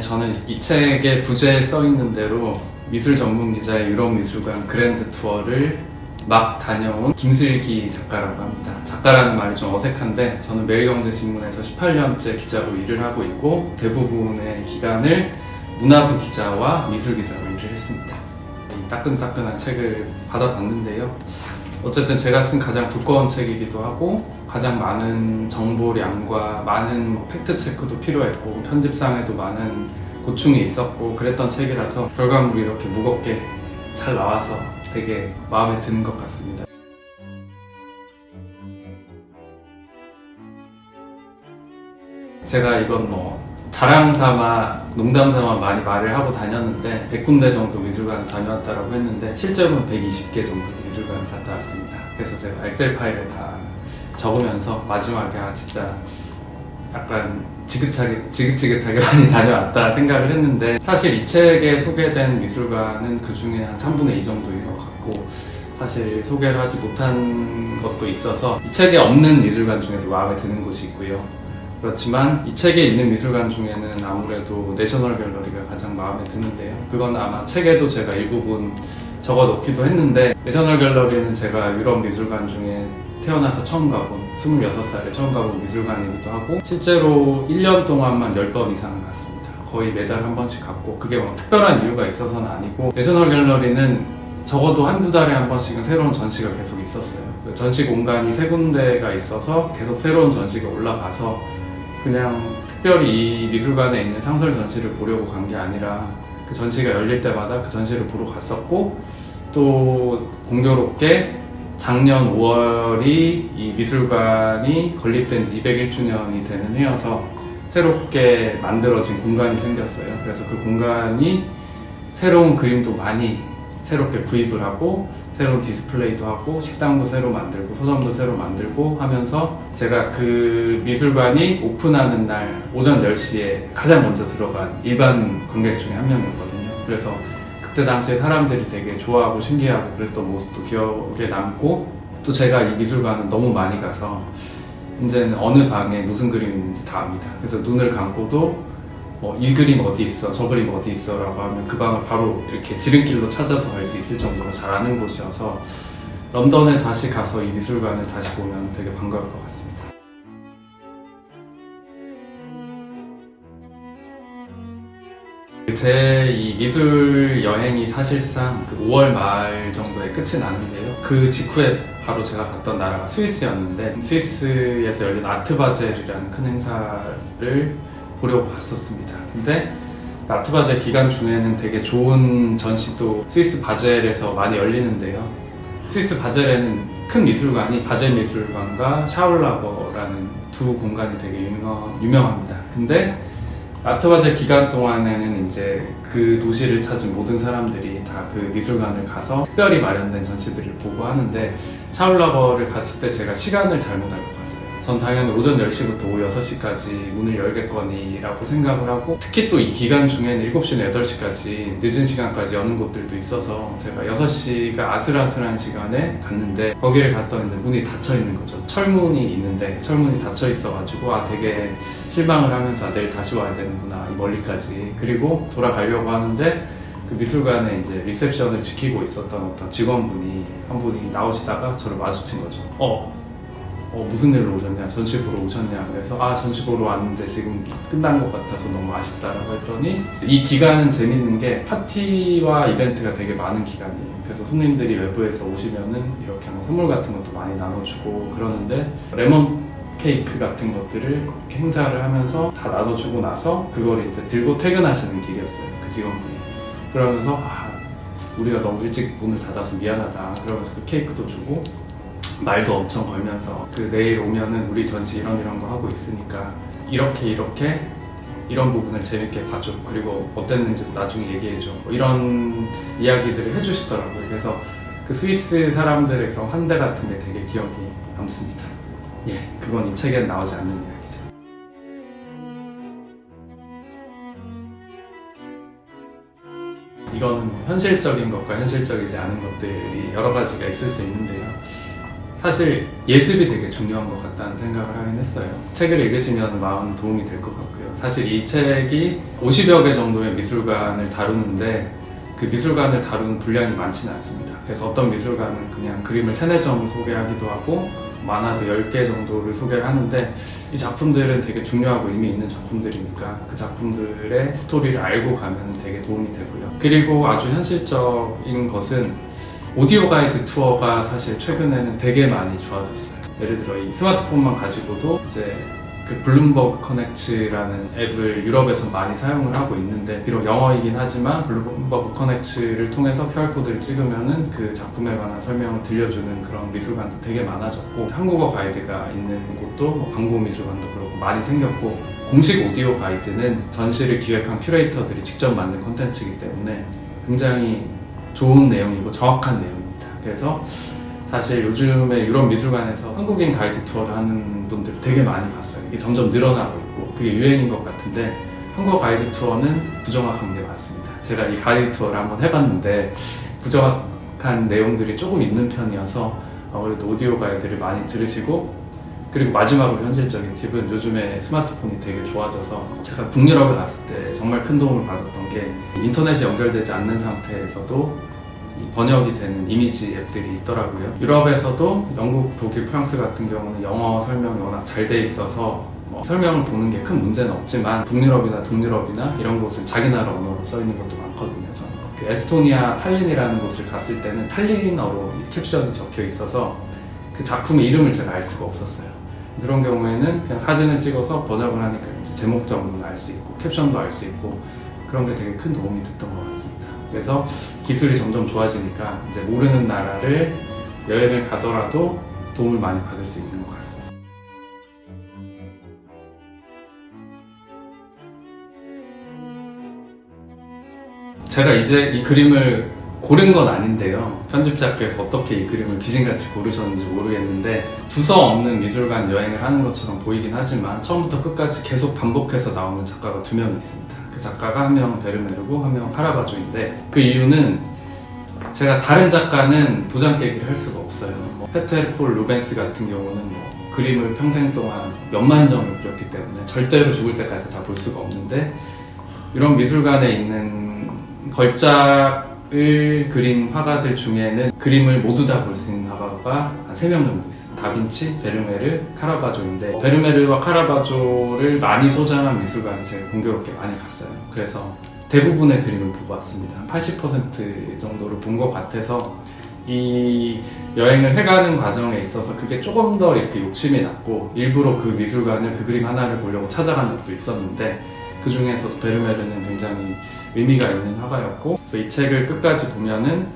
저는 이 책의 부제에 써 있는 대로 미술 전문 기자의 유럽 미술관 그랜드 투어를 막 다녀온 김슬기 작가라고 합니다. 작가라는 말이 좀 어색한데 저는 매일경제신문에서 18년째 기자로 일을 하고 있고 대부분의 기간을 문화부 기자와 미술 기자로 일을 했습니다. 이 따끈따끈한 책을 받아봤는데요. 어쨌든 제가 쓴 가장 두꺼운 책이기도 하고 가장 많은 정보량과 많은 팩트 체크도 필요했고 편집상에도 많은 고충이 있었고 그랬던 책이라서 결과물이 이렇게 무겁게 잘 나와서 되게 마음에 드는 것 같습니다. 제가 이건 자랑 삼아 농담 삼아 많이 말을 하고 다녔는데 100군데 정도 미술관을 다녀왔다고 했는데 실제로는 120개 정도 미술관을 갔다 왔습니다. 그래서 제가 엑셀 파일을 다 적으면서 마지막에 진짜 약간 지긋지긋하게 많이 다녀왔다 생각을 했는데 사실 이 책에 소개된 미술관은 그 중에 한 3분의 2 정도인 것 같고 사실 소개를 하지 못한 것도 있어서 이 책에 없는 미술관 중에도 마음에 드는 곳이 있고요. 그렇지만 이 책에 있는 미술관 중에는 아무래도 내셔널 갤러리가 가장 마음에 드는데요. 그건 아마 책에도 제가 일부분 적어놓기도 했는데 내셔널 갤러리는 제가 유럽 미술관 중에 태어나서 처음 가본 26살에 처음 가본 미술관이기도 하고 실제로 1년 동안만 10번 이상은 갔습니다. 거의 매달 한 번씩 갔고 그게 특별한 이유가 있어서는 아니고 내셔널 갤러리는 적어도 한두 달에 한 번씩은 새로운 전시가 계속 있었어요. 그 전시 공간이 3군데가 있어서 계속 새로운 전시가 올라가서 그냥 특별히 이 미술관에 있는 상설 전시를 보려고 간 게 아니라 그 전시가 열릴 때마다 그 전시를 보러 갔었고 또 공교롭게 작년 5월이 이 미술관이 건립된 지 201주년이 되는 해여서 새롭게 만들어진 공간이 생겼어요. 그래서 그 공간이 새로운 그림도 많이 새롭게 구입을 하고 새로운 디스플레이도 하고 식당도 새로 만들고 서점도 새로 만들고 하면서 제가 그 미술관이 오픈하는 날 오전 10시에 가장 먼저 들어간 일반 관객 중에 한 명이었거든요. 그래서 그때 당시에 사람들이 되게 좋아하고 신기하고 그랬던 모습도 기억에 남고 또 제가 이 미술관은 너무 많이 가서 이제는 어느 방에 무슨 그림이 있는지 다 압니다. 그래서 눈을 감고도 이 그림 어디 있어, 저 그림 어디 있어 라고 하면 그 방을 바로 이렇게 지름길로 찾아서 갈 수 있을 정도로 잘 아는 곳이어서 런던에 다시 가서 이 미술관을 다시 보면 되게 반가울 것 같습니다. 제 이 미술 여행이 사실상 그 5월 말 정도에 끝이 나는데요. 그 직후에 바로 제가 갔던 나라가 스위스였는데 스위스에서 열린 아트바젤이라는 큰 행사를 보려고 갔었습니다. 근데 아트바젤 기간 중에는 되게 좋은 전시도 스위스 바젤에서 많이 열리는데요. 스위스 바젤에는 큰 미술관이 바젤 미술관과 샤울라버라는 두 공간이 되게 유명합니다. 근데 아트바젤 기간 동안에는 이제 그 도시를 찾은 모든 사람들이 다 그 미술관을 가서 특별히 마련된 전시들을 보고 하는데 샤울라버를 갔을 때 제가 시간을 잘못 알고 갔어요. 전 당연히 오전 10시부터 오후 6시까지 문을 열겠거니라고 생각을 하고 특히 또 이 기간 중에는 7시나 8시까지 늦은 시간까지 여는 곳들도 있어서 제가 6시가 아슬아슬한 시간에 갔는데 거기를 갔더니 문이 닫혀 있는 거죠. 철문이 있는데 철문이 닫혀 있어가지고 되게 실망을 하면서 내일 다시 와야 되는구나 이 멀리까지. 그리고 돌아가려고 하는데 그 미술관에 이제 리셉션을 지키고 있었던 어떤 직원분이 한 분이 나오시다가 저를 마주친 거죠. 무슨 일로 오셨냐? 전시 보러 오셨냐? 그래서 전시 보러 왔는데 지금 끝난 것 같아서 너무 아쉽다라고 했더니 이 기간은 재밌는 게 파티와 이벤트가 되게 많은 기간이에요. 그래서 손님들이 외부에서 오시면은 이렇게 선물 같은 것도 많이 나눠주고 그러는데 레몬 케이크 같은 것들을 이렇게 행사를 하면서 다 나눠주고 나서 그걸 이제 들고 퇴근하시는 길이었어요. 그 직원분이. 그러면서 우리가 너무 일찍 문을 닫아서 미안하다. 그러면서 그 케이크도 주고 말도 엄청 걸면서 내일 오면은 우리 전시 이런 거 하고 있으니까 이렇게 이런 부분을 재밌게 봐줘. 그리고 어땠는지도 나중에 얘기해줘. 이런 이야기들을 해주시더라고요. 그래서 그 스위스 사람들의 그런 환대 같은 게 되게 기억이 남습니다. 그건 이 책엔 나오지 않는 이야기죠. 이거는 현실적인 것과 현실적이지 않은 것들이 여러 가지가 있을 수 있는데요. 사실 예습이 되게 중요한 것 같다는 생각을 하긴 했어요. 책을 읽으시면 마음 도움이 될 것 같고요. 사실 이 책이 50여 개 정도의 미술관을 다루는데 그 미술관을 다루는 분량이 많지는 않습니다. 그래서 어떤 미술관은 그냥 그림을 3-4점을 소개하기도 하고 많아도 10개 정도를 소개를 하는데 이 작품들은 되게 중요하고 의미 있는 작품들이니까 그 작품들의 스토리를 알고 가면 되게 도움이 되고요. 그리고 아주 현실적인 것은 오디오 가이드 투어가 사실 최근에는 되게 많이 좋아졌어요. 예를 들어 이 스마트폰만 가지고도 이제 그 블룸버그 커넥트라는 앱을 유럽에서 많이 사용을 하고 있는데 비록 영어이긴 하지만 블룸버그 커넥트를 통해서 QR코드를 찍으면은 그 작품에 관한 설명을 들려주는 그런 미술관도 되게 많아졌고 한국어 가이드가 있는 곳도 뭐 방구 미술관도 그렇고 많이 생겼고 공식 오디오 가이드는 전시를 기획한 큐레이터들이 직접 만든 콘텐츠이기 때문에 굉장히 좋은 내용이고 정확한 내용입니다. 그래서 사실 요즘에 유럽 미술관에서 한국인 가이드 투어를 하는 분들을 되게 많이 봤어요. 이게 점점 늘어나고 있고 그게 유행인 것 같은데 한국어 가이드 투어는 부정확한 게 많습니다. 제가 이 가이드 투어를 한번 해봤는데 부정확한 내용들이 조금 있는 편이어서 아무래도 오디오 가이드를 많이 들으시고 그리고 마지막으로 현실적인 팁은 요즘에 스마트폰이 되게 좋아져서 제가 북유럽에 갔을 때 정말 큰 도움을 받았던 게 인터넷이 연결되지 않는 상태에서도 번역이 되는 이미지 앱들이 있더라고요. 유럽에서도 영국, 독일, 프랑스 같은 경우는 영어 설명이 워낙 잘 돼 있어서 설명을 보는 게 큰 문제는 없지만 북유럽이나 동유럽이나 이런 곳은 자기 나라 언어로 써 있는 것도 많거든요. 저는 그 에스토니아 탈린이라는 곳을 갔을 때는 탈린어로 캡션이 적혀 있어서 그 작품의 이름을 제가 알 수가 없었어요. 그런 경우에는 그냥 사진을 찍어서 번역을 하니까 이제 제목 정도는 알 수 있고 캡션도 알 수 있고 그런 게 되게 큰 도움이 됐던 것 같습니다. 그래서 기술이 점점 좋아지니까 이제 모르는 나라를 여행을 가더라도 도움을 많이 받을 수 있는 것 같습니다. 제가 이제 이 그림을 고른 건 아닌데요. 편집자께서 어떻게 이 그림을 귀신같이 고르셨는지 모르겠는데 두서 없는 미술관 여행을 하는 것처럼 보이긴 하지만 처음부터 끝까지 계속 반복해서 나오는 작가가 2명이 있습니다. 그 작가가 한 명은 베르메르고 한 명은 카라바조인데 그 이유는 제가 다른 작가는 도장 깨기를 할 수가 없어요. 페테르 폴 루벤스 같은 경우는 그림을 평생 동안 몇만 점을 그렸기 때문에 절대로 죽을 때까지 다 볼 수가 없는데 이런 미술관에 있는 걸작을 그린 화가들 중에는 그림을 모두 다 볼 수 있는 화가가 한 3명 정도 있어요. 다빈치, 베르메르, 카라바조인데 베르메르와 카라바조를 많이 소장한 미술관에 제가 공교롭게 많이 갔어요. 그래서 대부분의 그림을 보고 왔습니다. 80% 정도를 본 것 같아서 이 여행을 해가는 과정에 있어서 그게 조금 더 이렇게 욕심이 났고 일부러 그 미술관을 그 그림 하나를 보려고 찾아간 적도 있었는데 그 중에서도 베르메르는 굉장히 의미가 있는 화가였고 그래서 이 책을 끝까지 보면은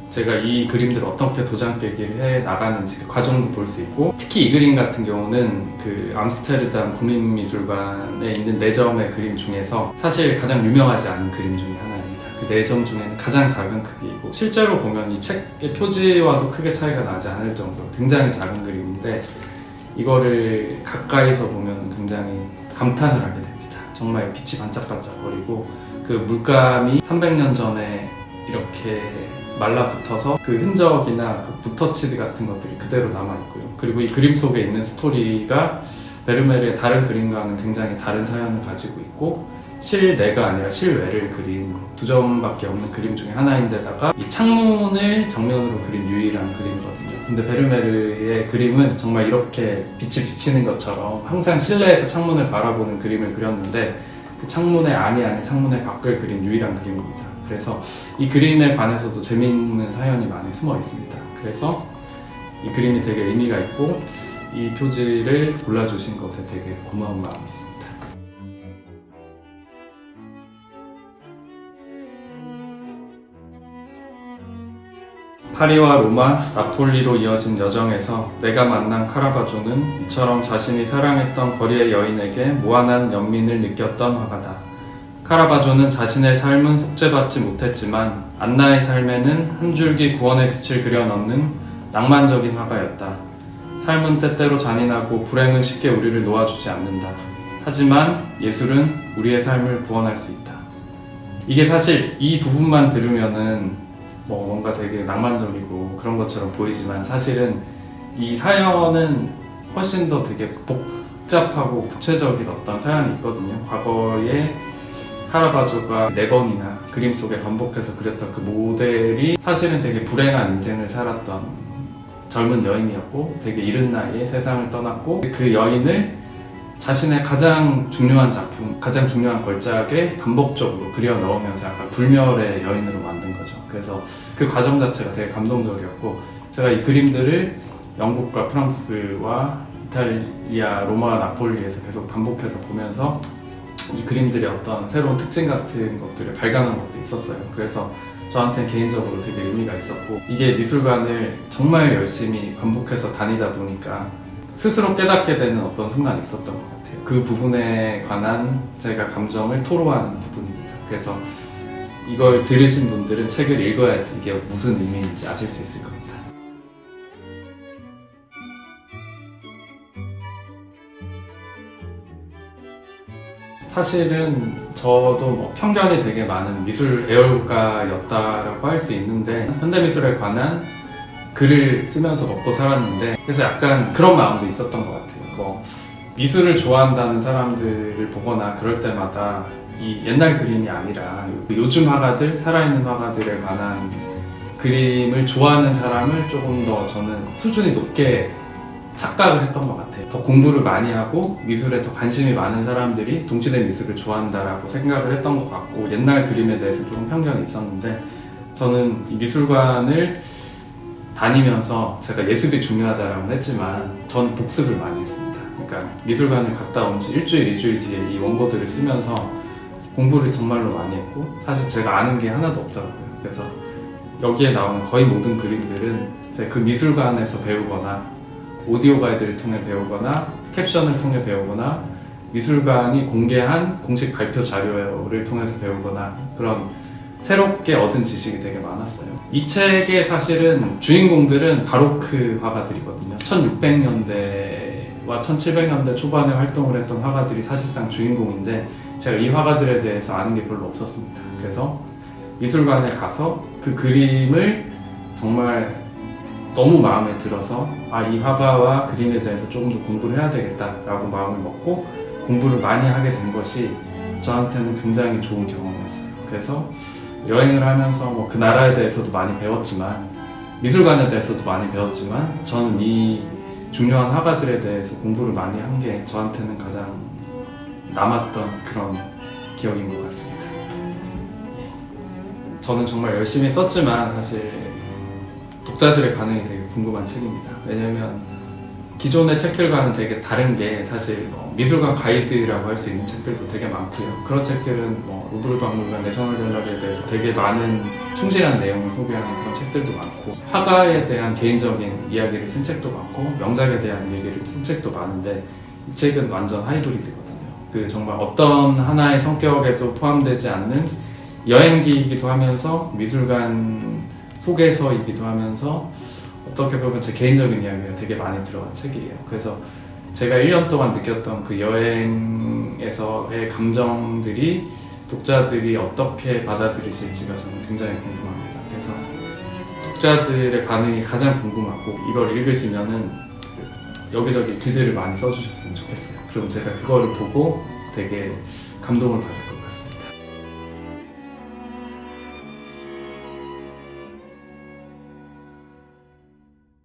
제가 이 그림들을 어떻게 도장 깨기를 해 나가는지 그 과정도 볼 수 있고 특히 이 그림 같은 경우는 그 암스테르담 국립미술관에 있는 4점의 그림 중에서 사실 가장 유명하지 않은 그림 중에 하나입니다. 그 4점 중에는 가장 작은 크기이고 실제로 보면 이 책의 표지와도 크게 차이가 나지 않을 정도로 굉장히 작은 그림인데 이거를 가까이서 보면 굉장히 감탄을 하게 됩니다. 정말 빛이 반짝반짝거리고 그 물감이 300년 전에 이렇게 말라붙어서 그 흔적이나 그 붓터치드 같은 것들이 그대로 남아있고요. 그리고 이 그림 속에 있는 스토리가 베르메르의 다른 그림과는 굉장히 다른 사연을 가지고 있고 실내가 아니라 실외를 그린 2점밖에 없는 그림 중에 하나인데다가 이 창문을 정면으로 그린 유일한 그림이거든요. 근데 베르메르의 그림은 정말 이렇게 빛이 비치는 것처럼 항상 실내에서 창문을 바라보는 그림을 그렸는데 그 창문의 안이 아닌 창문의 밖을 그린 유일한 그림입니다. 그래서 이 그림에 관해서도 재미있는 사연이 많이 숨어 있습니다. 그래서 이 그림이 되게 의미가 있고 이 표지를 골라주신 것에 되게 고마운 마음이 있습니다. 파리와 로마, 나폴리로 이어진 여정에서 내가 만난 카라바조는 이처럼 자신이 사랑했던 거리의 여인에게 무한한 연민을 느꼈던 화가다. 카라바조는 자신의 삶은 속죄받지 못했지만 안나의 삶에는 한 줄기 구원의 빛을 그려넣는 낭만적인 화가였다. 삶은 때때로 잔인하고 불행은 쉽게 우리를 놓아주지 않는다. 하지만 예술은 우리의 삶을 구원할 수 있다. 이게 사실 이 부분만 들으면은 뭔가 되게 낭만적이고 그런 것처럼 보이지만 사실은 이 사연은 훨씬 더 되게 복잡하고 구체적인 어떤 사연이 있거든요. 과거에 카라바조가 4번이나 그림 속에 반복해서 그렸던 그 모델이 사실은 되게 불행한 인생을 살았던 젊은 여인이었고 되게 이른 나이에 세상을 떠났고 그 여인을 자신의 가장 중요한 작품, 가장 중요한 걸작에 반복적으로 그려 넣으면서 약간 불멸의 여인으로 만든 거죠. 그래서 그 과정 자체가 되게 감동적이었고 제가 이 그림들을 영국과 프랑스와 이탈리아, 로마, 나폴리에서 계속 반복해서 보면서 이 그림들의 어떤 새로운 특징 같은 것들을 발견한 것도 있었어요. 그래서 저한테는 개인적으로 되게 의미가 있었고 이게 미술관을 정말 열심히 반복해서 다니다 보니까 스스로 깨닫게 되는 어떤 순간이 있었던 것 같아요. 그 부분에 관한 제가 감정을 토로한 부분입니다. 그래서 이걸 들으신 분들은 책을 읽어야지 이게 무슨 의미인지 아실 수 있을 겁니다. 사실은 저도 뭐 편견이 되게 많은 미술 애호가였다라고 할 수 있는데 현대미술에 관한 글을 쓰면서 먹고 살았는데 그래서 약간 그런 마음도 있었던 것 같아요. 뭐 미술을 좋아한다는 사람들을 보거나 그럴 때마다 이 옛날 그림이 아니라 요즘 화가들, 살아있는 화가들에 관한 그림을 좋아하는 사람을 조금 더 저는 수준이 높게 착각을 했던 것 같아요. 더 공부를 많이 하고 미술에 더 관심이 많은 사람들이 동시대 미술을 좋아한다라고 생각을 했던 것 같고 옛날 그림에 대해서 조금 편견이 있었는데 저는 이 미술관을 다니면서 제가 예습이 중요하다라고 했지만 전 복습을 많이 했습니다. 그러니까 미술관을 갔다 온 지 일주일, 2주일 뒤에 이 원고들을 쓰면서 공부를 정말로 많이 했고 사실 제가 아는 게 하나도 없더라고요. 그래서 여기에 나오는 거의 모든 그림들은 제가 그 미술관에서 배우거나 오디오 가이드를 통해 배우거나 캡션을 통해 배우거나 미술관이 공개한 공식 발표 자료를 통해서 배우거나 그런 새롭게 얻은 지식이 되게 많았어요. 이 책의 사실은 주인공들은 바로크 화가들이거든요. 1600년대와 1700년대 초반에 활동을 했던 화가들이 사실상 주인공인데 제가 이 화가들에 대해서 아는 게 별로 없었습니다. 그래서 미술관에 가서 그 그림을 정말 너무 마음에 들어서 이 화가와 그림에 대해서 조금 더 공부를 해야 되겠다라고 마음을 먹고 공부를 많이 하게 된 것이 저한테는 굉장히 좋은 경험이었어요. 그래서 여행을 하면서 뭐 그 나라에 대해서도 많이 배웠지만 미술관에 대해서도 많이 배웠지만 저는 이 중요한 화가들에 대해서 공부를 많이 한 게 저한테는 가장 남았던 그런 기억인 것 같습니다. 저는 정말 열심히 썼지만 사실 독자들의 반응이 되게 궁금한 책입니다. 왜냐면 기존의 책들과는 되게 다른 게 사실 미술관 가이드라고 할 수 있는 책들도 되게 많고요. 그런 책들은 루브르 박물관, 내셔널 갤러리에 대해서 되게 많은 충실한 내용을 소개하는 그런 책들도 많고 화가에 대한 개인적인 이야기를 쓴 책도 많고 명작에 대한 얘기를 쓴 책도 많은데 이 책은 완전 하이브리드거든요. 그 정말 어떤 하나의 성격에도 포함되지 않는 여행기이기도 하면서 미술관 소개서이기도 하면서 어떻게 보면 제 개인적인 이야기가 되게 많이 들어간 책이에요. 그래서 제가 1년 동안 느꼈던 그 여행에서의 감정들이 독자들이 어떻게 받아들이실지가 저는 굉장히 궁금합니다. 그래서 독자들의 반응이 가장 궁금하고 이걸 읽으시면은 여기저기 글들을 많이 써주셨으면 좋겠어요. 그럼 제가 그거를 보고 되게 감동을 받을 거예요.